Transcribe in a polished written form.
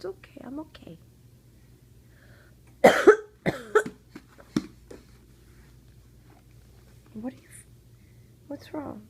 It's okay. I'm okay. What are you? What's wrong?